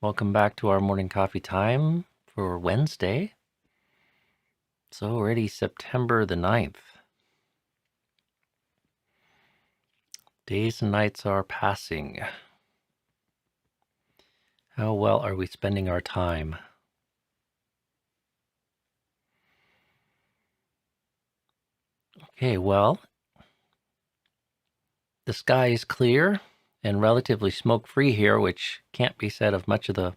Welcome back to our morning coffee time for Wednesday. So already September the 9th. Days and nights are passing. How well are we spending our time? Okay, well, the sky is clear and relatively smoke-free here, which can't be said of much of the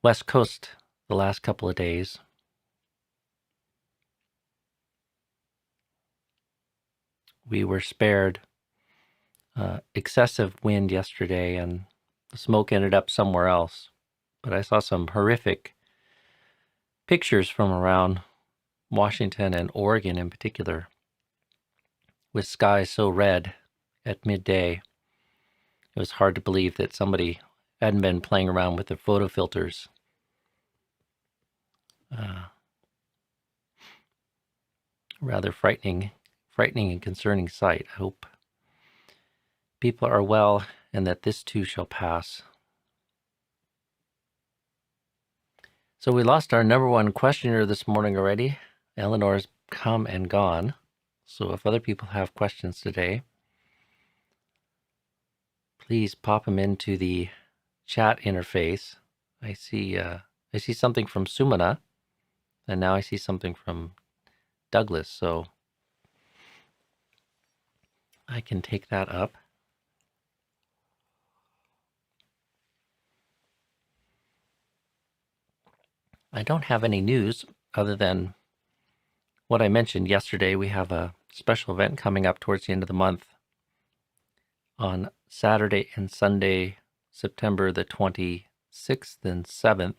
West Coast the last couple of days. We were spared excessive wind yesterday, and the smoke ended up somewhere else. But I saw some horrific pictures from around Washington and Oregon in particular, with skies so red at midday. It was hard to believe that somebody hadn't been playing around with the photo filters. Rather frightening and concerning sight. I hope people are well and that this too shall pass. So we lost our number one questioner this morning already. Eleanor's come and gone. So if other people have questions today, please pop them into the chat interface. I see something from Sumana, and now I see something from Douglas, so I can take that up. I don't have any news other than what I mentioned yesterday. We have a special event coming up towards the end of the month on Saturday and Sunday, September the 26th and 7th.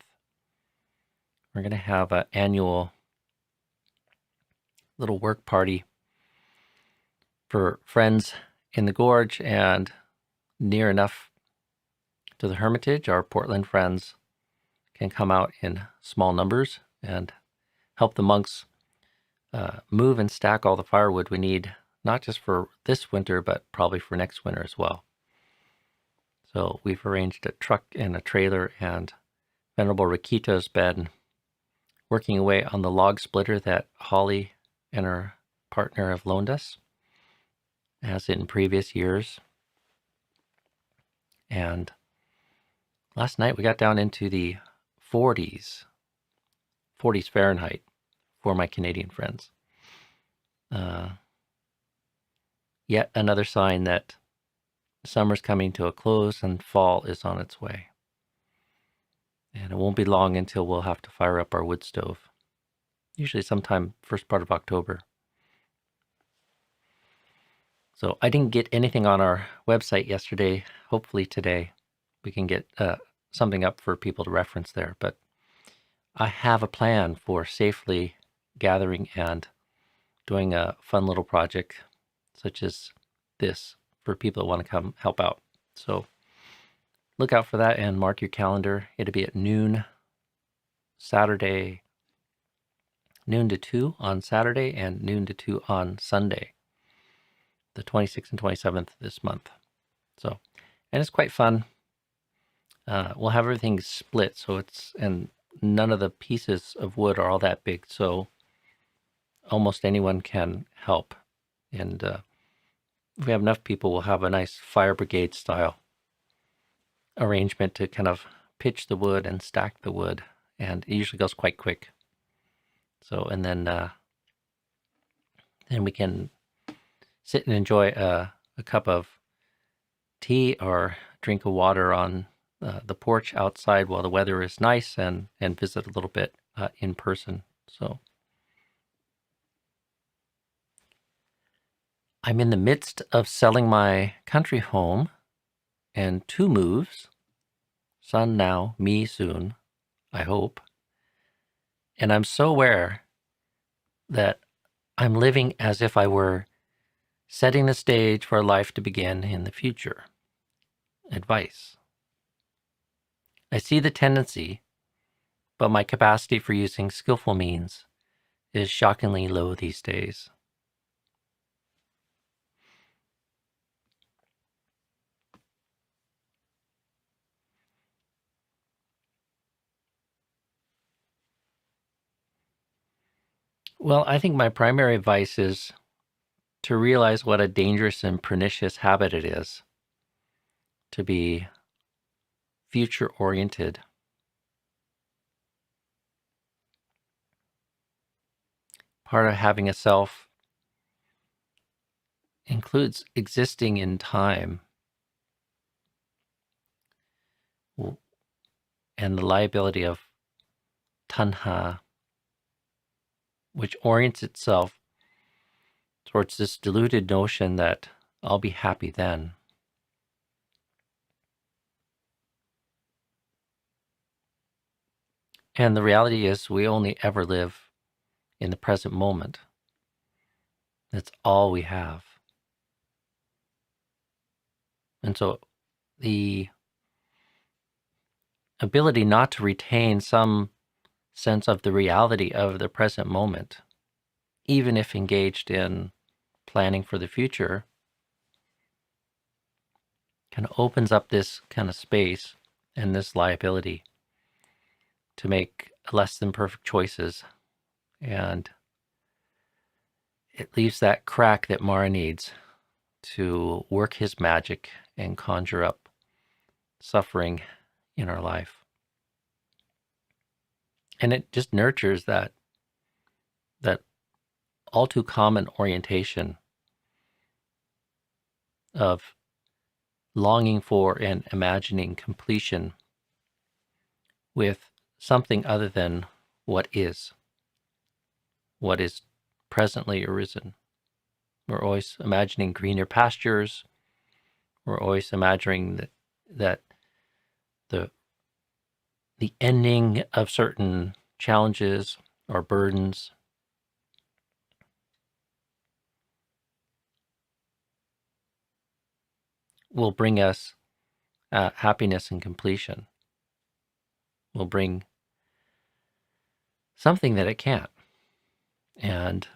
We're going to have an annual little work party for friends in the gorge and near enough to the Hermitage. Our Portland friends can come out in small numbers and help the monks move and stack all the firewood we need, not just for this winter, but probably for next winter as well. So we've arranged a truck and a trailer, and Venerable Rakita's been working away on the log splitter that Holly and her partner have loaned us, as in previous years. And last night we got down into the 40s Fahrenheit for my Canadian friends. Yet another sign that summer's coming to a close and fall is on its way. And it won't be long until we'll have to fire up our wood stove, usually sometime first part of October. So I didn't get anything on our website yesterday. Hopefully today we can get something up for people to reference there. But I have a plan for safely gathering and doing a fun little project such as this for people that want to come help out. So look out for that and mark your calendar. It'll be at noon Saturday, noon to 2 on Saturday and noon to 2 on Sunday, the 26th and 27th this month. So, and it's quite fun. We'll have everything split, so and none of the pieces of wood are all that big, so almost anyone can help. And if we have enough people, we'll have a nice fire brigade style arrangement to kind of pitch the wood and stack the wood, and it usually goes quite quick. So, and then we can sit and enjoy a cup of tea or drink of water on the porch outside while the weather is nice, and visit a little bit in person. So I'm in the midst of selling my country home and 2 moves. Son now, me soon, I hope. And I'm so aware that I'm living as if I were setting the stage for a life to begin in the future. Advice. I see the tendency, but my capacity for using skillful means is shockingly low these days. Well, I think my primary advice is to realize what a dangerous and pernicious habit it is to be future oriented. Part of having a self includes existing in time and the liability of tanha, which orients itself towards this deluded notion that I'll be happy then. And the reality is we only ever live in the present moment. That's all we have. And so the ability not to retain some sense of the reality of the present moment, even if engaged in planning for the future, kind of opens up this kind of space and this liability to make less than perfect choices. And it leaves that crack that Mara needs to work his magic and conjure up suffering in our life. And it just nurtures that all too common orientation of longing for and imagining completion with something other than what is presently arisen. We're always imagining greener pastures. We're always imagining that the ending of certain challenges or burdens will bring us happiness and completion, will bring something that it can't. And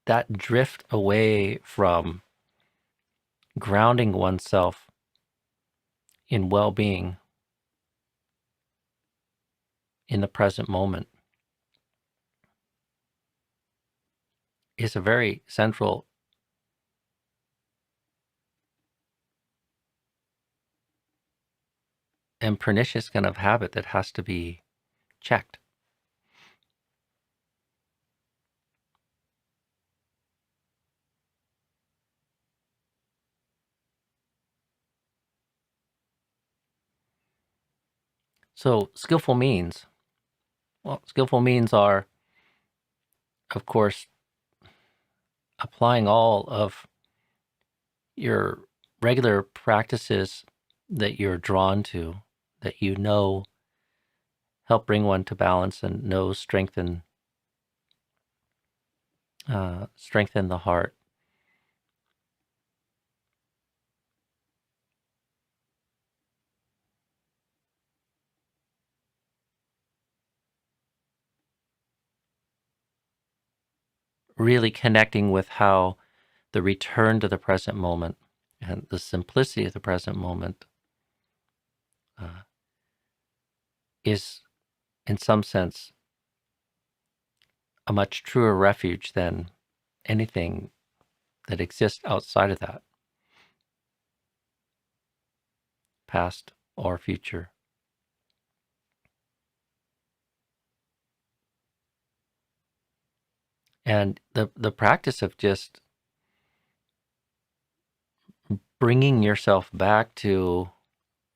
that drift away from grounding oneself in well-being in the present moment is a very central and pernicious kind of habit that has to be checked. So skillful means are, of course, applying all of your regular practices that you're drawn to, that you know help bring one to balance and know strengthen the heart. Really connecting with how the return to the present moment and the simplicity of the present moment uh, is, in some sense, a much truer refuge than anything that exists outside of that, past or future. And the practice of just bringing yourself back to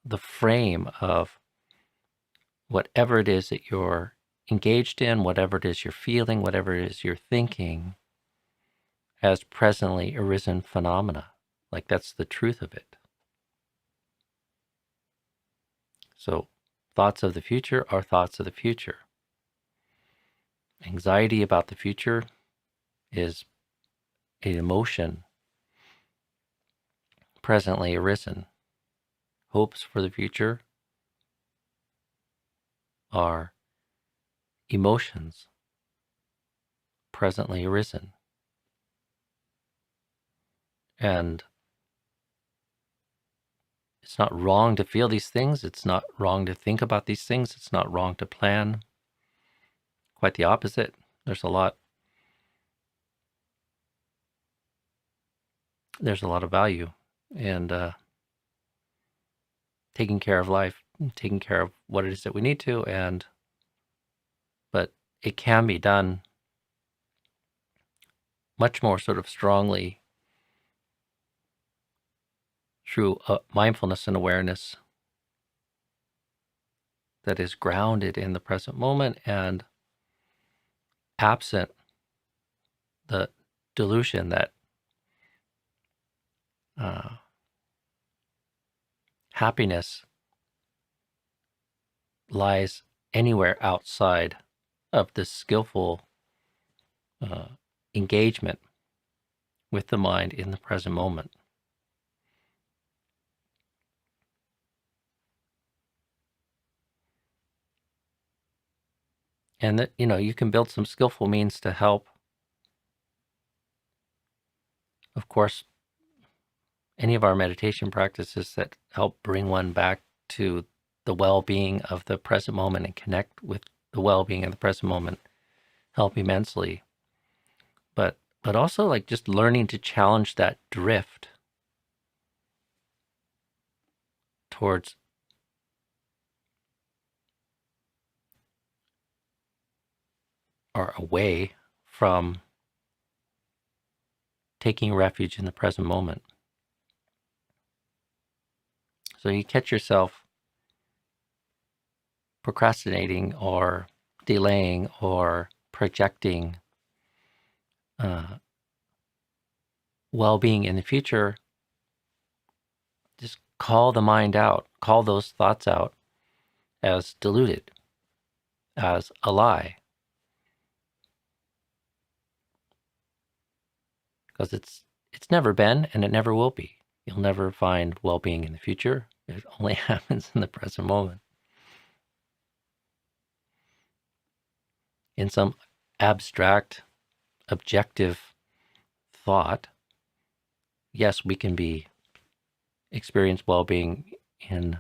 the frame of whatever it is that you're engaged in, whatever it is you're feeling, whatever it is you're thinking, as presently arisen phenomena. Like that's the truth of it. So thoughts of the future are thoughts of the future. Anxiety about the future is an emotion presently arisen. Hopes for the future are emotions presently arisen. And It's not wrong to feel these things. It's not wrong to think about these things. It's not wrong to plan. Quite the opposite. There's a lot of value in taking care of life, taking care of what it is that we need to, but it can be done much more sort of strongly through mindfulness and awareness that is grounded in the present moment and absent the delusion that happiness lies anywhere outside of this skillful engagement with the mind in the present moment. And that, you can build some skillful means to help. Of course, any of our meditation practices that help bring one back to the well-being of the present moment and connect with the well-being of the present moment help immensely. But also like just learning to challenge that drift towards or away from taking refuge in the present moment. So you catch yourself procrastinating or delaying or projecting well-being in the future, just call the mind out, call those thoughts out as deluded, as a lie. Because it's never been and it never will be. You'll never find well-being in the future. It only happens in the present moment. In some abstract, objective thought, yes, we can experience well-being in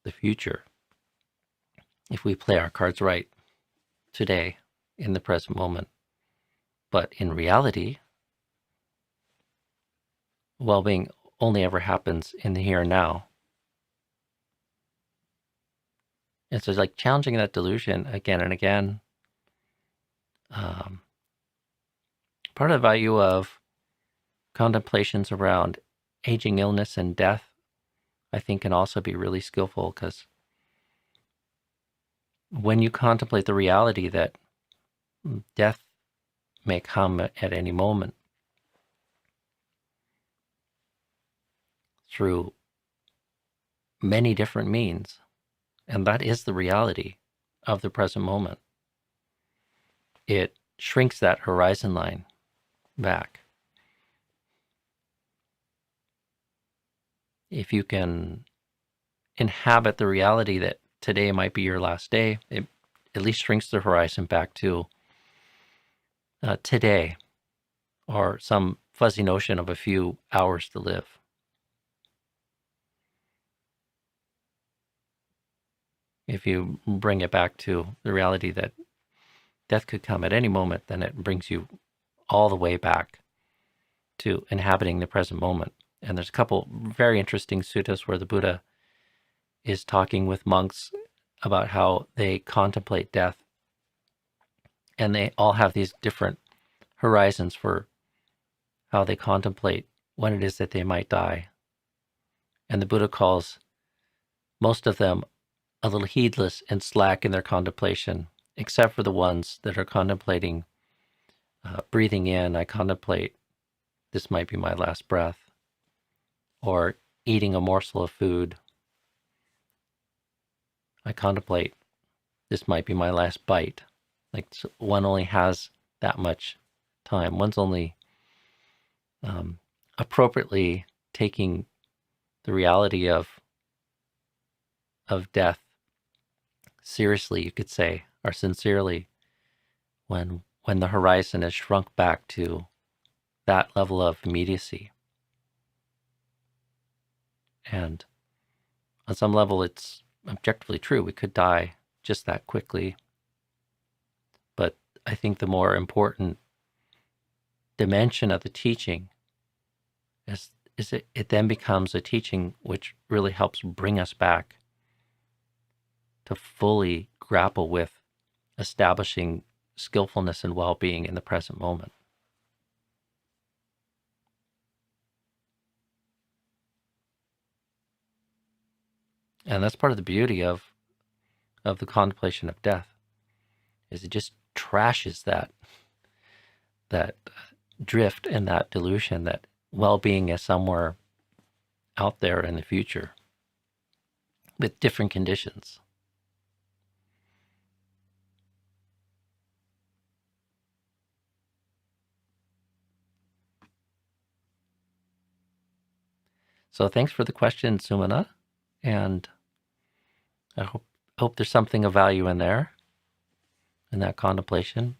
the future if we play our cards right today in the present moment. But in reality, well-being only ever happens in the here and now. And so it's like challenging that delusion again and again. Part of the value of contemplations around aging, illness, and death, I think, can also be really skillful, because when you contemplate the reality that death may come at any moment through many different means, and that is the reality of the present moment, it shrinks that horizon line back. If you can inhabit the reality that today might be your last day, it at least shrinks the horizon back to today, or some fuzzy notion of a few hours to live. If you bring it back to the reality that death could come at any moment, then it brings you all the way back to inhabiting the present moment. And there's a couple very interesting suttas where the Buddha is talking with monks about how they contemplate death. And they all have these different horizons for how they contemplate when it is that they might die. And the Buddha calls most of them a little heedless and slack in their contemplation, except for the ones that are contemplating breathing in. I contemplate this might be my last breath, or eating a morsel of food. I contemplate this might be my last bite. Like, one only has that much time. One's only appropriately taking the reality of death seriously, you could say, or sincerely, when the horizon is shrunk back to that level of immediacy. And on some level, it's objectively true. We could die just that quickly. But I think the more important dimension of the teaching is it then becomes a teaching which really helps bring us back to fully grapple with establishing skillfulness and well-being in the present moment. And that's part of the beauty of the contemplation of death, is it just trashes that drift and that delusion that well-being is somewhere out there in the future with different conditions. So thanks for the question, Sumana, and I hope there's something of value in there, in that contemplation.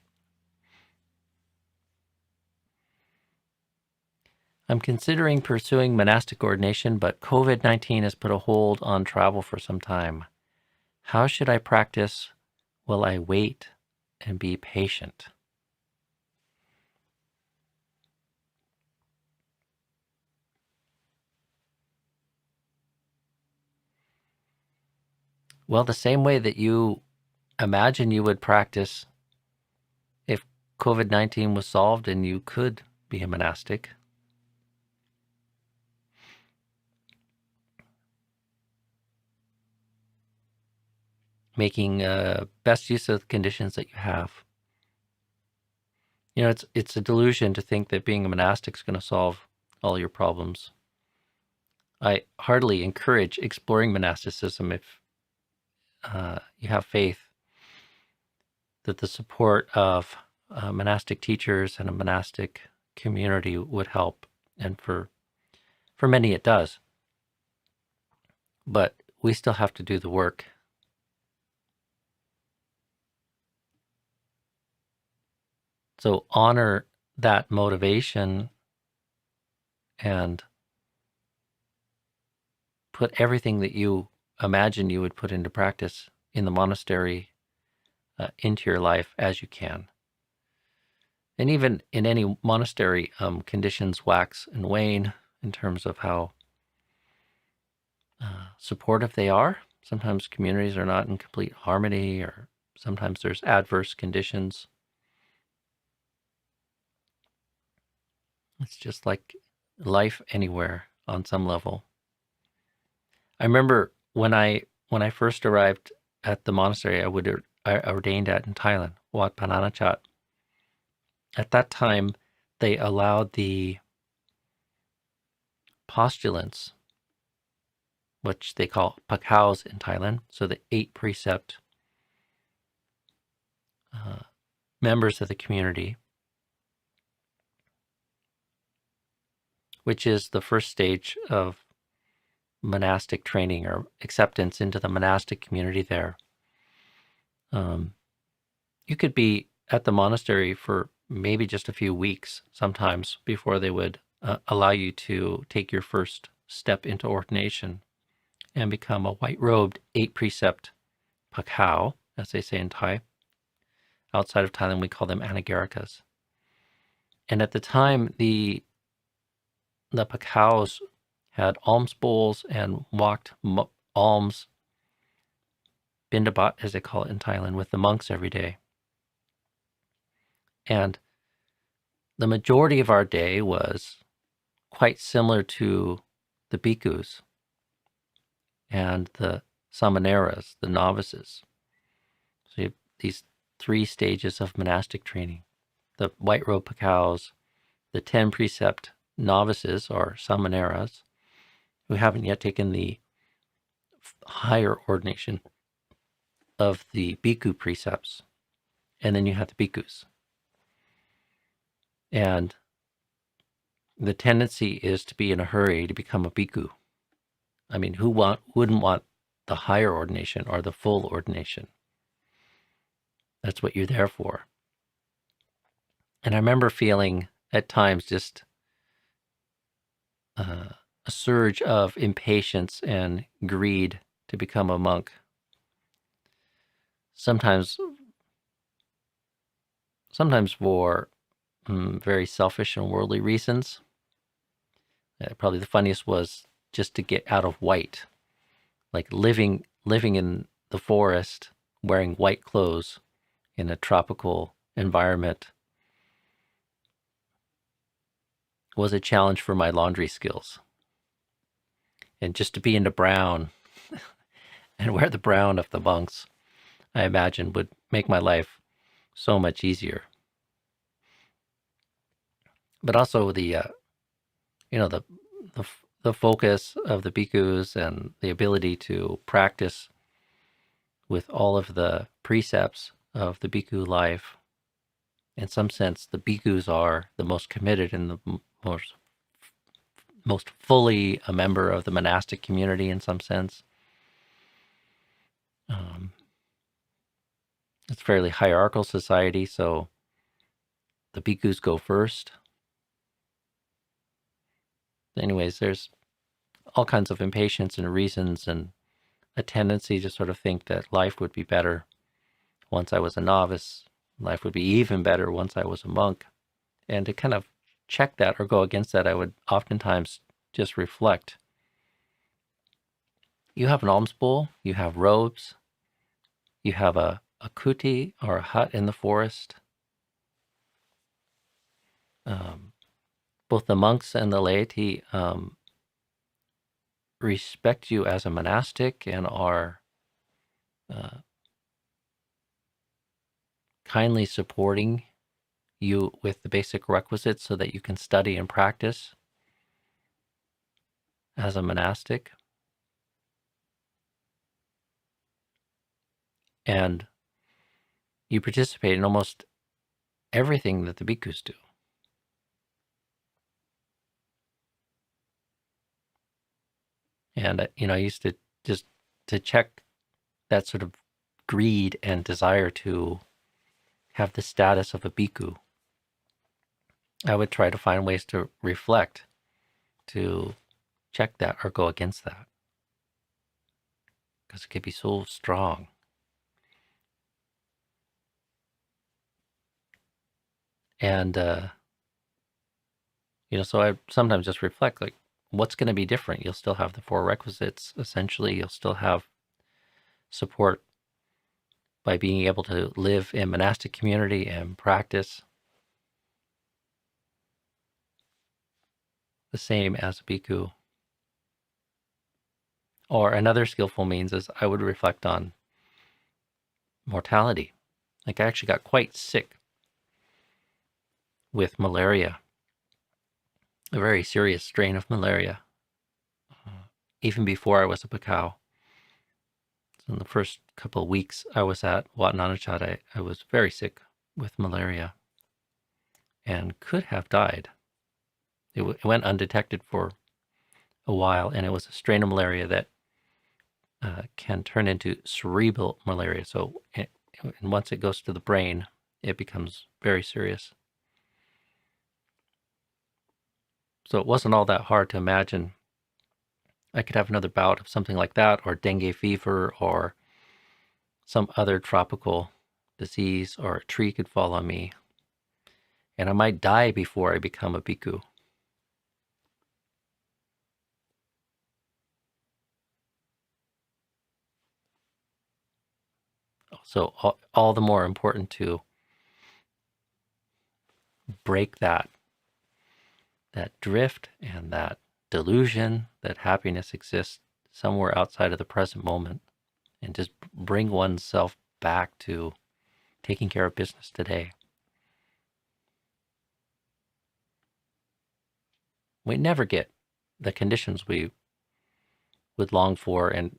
I'm considering pursuing monastic ordination, but COVID-19 has put a hold on travel for some time. How should I practice? Will I wait and be patient? Well, the same way that you imagine you would practice if COVID-19 was solved and you could be a monastic. Making best use of the conditions that you have. You know, it's a delusion to think that being a monastic is going to solve all your problems. I heartily encourage exploring monasticism if you have faith that the support of monastic teachers and a monastic community would help. And for many it does. But we still have to do the work. So honor that motivation and put everything that you imagine you would put into practice in the monastery into your life as you can. And even in any monastery, conditions wax and wane in terms of how supportive they are. Sometimes communities are not in complete harmony, or sometimes there's adverse conditions. It's just like life anywhere on some level. I remember when I first arrived at the monastery I ordained at in Thailand, Wat Pananachat. At that time, they allowed the postulants, which they call pakaos in Thailand, so the 8 precept members of the community, which is the first stage of monastic training or acceptance into the monastic community there. You could be at the monastery for maybe just a few weeks sometimes before they would allow you to take your first step into ordination and become a white-robed 8 precept pakao, as they say in Thai. Outside of Thailand, we call them anagarikas. And at the time, the pakaos had alms bowls and walked alms, bindabat, as they call it in Thailand, with the monks every day. And the majority of our day was quite similar to the bhikkhus and the samaneras, the novices. So you have these 3 stages of monastic training. The white robe pakaos, the 10 precept novices or samaneras, who haven't yet taken the higher ordination of the bhikkhu precepts. And then you have the bhikkhus. And the tendency is to be in a hurry to become a bhikkhu. I mean, who wouldn't want the higher ordination or the full ordination? That's what you're there for. And I remember feeling at times just a surge of impatience and greed to become a monk. Sometimes for very selfish and worldly reasons. Probably the funniest was just to get out of white, like living in the forest, wearing white clothes in a tropical environment was a challenge for my laundry skills. And just to be into brown and wear the brown of the monks, I imagine would make my life so much easier. But also the the focus of the bhikkhus and the ability to practice with all of the precepts of the bhikkhu life. In some sense, the bhikkhus are the most committed and the most fully a member of the monastic community in some sense. It's a fairly hierarchical society, so the bhikkhus go first. Anyways, there's all kinds of impatience and reasons and a tendency to sort of think that life would be better once I was a novice. Life would be even better once I was a monk. And to kind of check that or go against that, I would oftentimes just reflect. You have an alms bowl, you have robes, you have a kuti or a hut in the forest. Both the monks and the laity respect you as a monastic and are kindly supporting you with the basic requisites so that you can study and practice as a monastic. And you participate in almost everything that the bhikkhus do. And I used to just to check that sort of greed and desire to have the status of a bhikkhu. I would try to find ways to reflect, to check that or go against that, because it could be so strong. And so I sometimes just reflect, like, what's going to be different? You'll still have the four requisites. Essentially, you'll still have support by being able to live in monastic community and practice the same as a bhikkhu. Or another skillful means is I would reflect on mortality. Like, I actually got quite sick with malaria, a very serious strain of malaria, even before I was a bhikkhu. So in the first couple of weeks I was at Wat Nanachat, I was very sick with malaria and could have died. It went undetected for a while, and it was a strain of malaria that can turn into cerebral malaria. So and once it goes to the brain, it becomes very serious. So it wasn't all that hard to imagine I could have another bout of something like that, or dengue fever, or some other tropical disease, or a tree could fall on me, and I might die before I become a bhikkhu. So all the more important to break that drift and that delusion that happiness exists somewhere outside of the present moment, and just bring oneself back to taking care of business today. We never get the conditions we would long for, and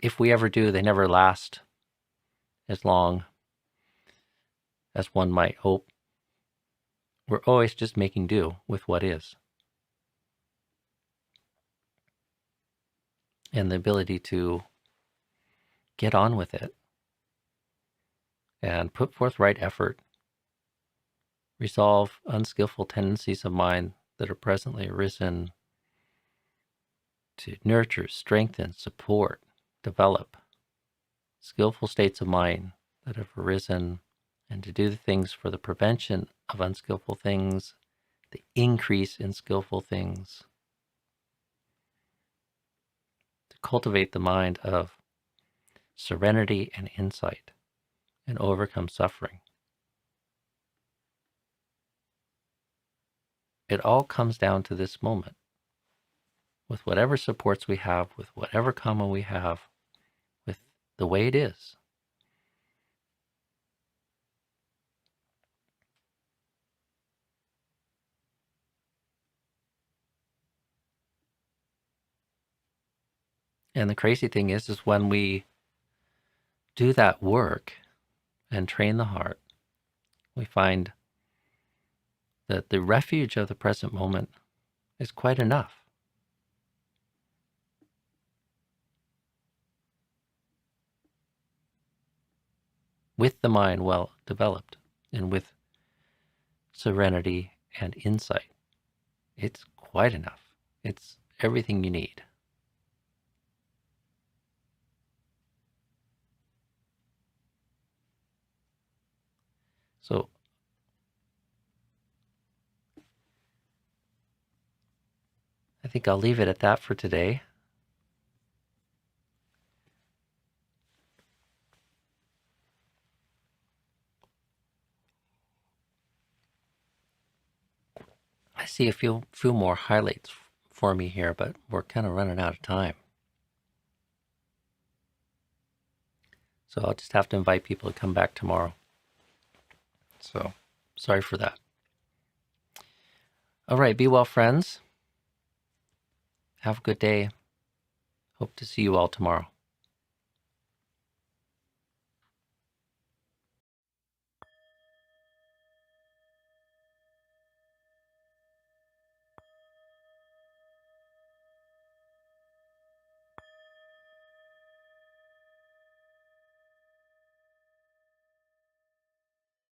if we ever do, they never last as long as one might hope. We're always just making do with what is. And the ability to get on with it and put forth right effort, resolve unskillful tendencies of mind that are presently arisen, to nurture, strengthen, support, develop skillful states of mind that have arisen, and to do the things for the prevention of unskillful things, the increase in skillful things, to cultivate the mind of serenity and insight, and overcome suffering. It all comes down to this moment. With whatever supports we have, with whatever karma we have, with the way it is. And the crazy thing is when we do that work and train the heart, we find that the refuge of the present moment is quite enough. With the mind well developed and with serenity and insight, it's quite enough. It's everything you need. So I think I'll leave it at that for today. I see a few more highlights for me here, but we're kind of running out of time. So I'll just have to invite people to come back tomorrow. So sorry for that. All right, be well, friends. Have a good day. Hope to see you all tomorrow.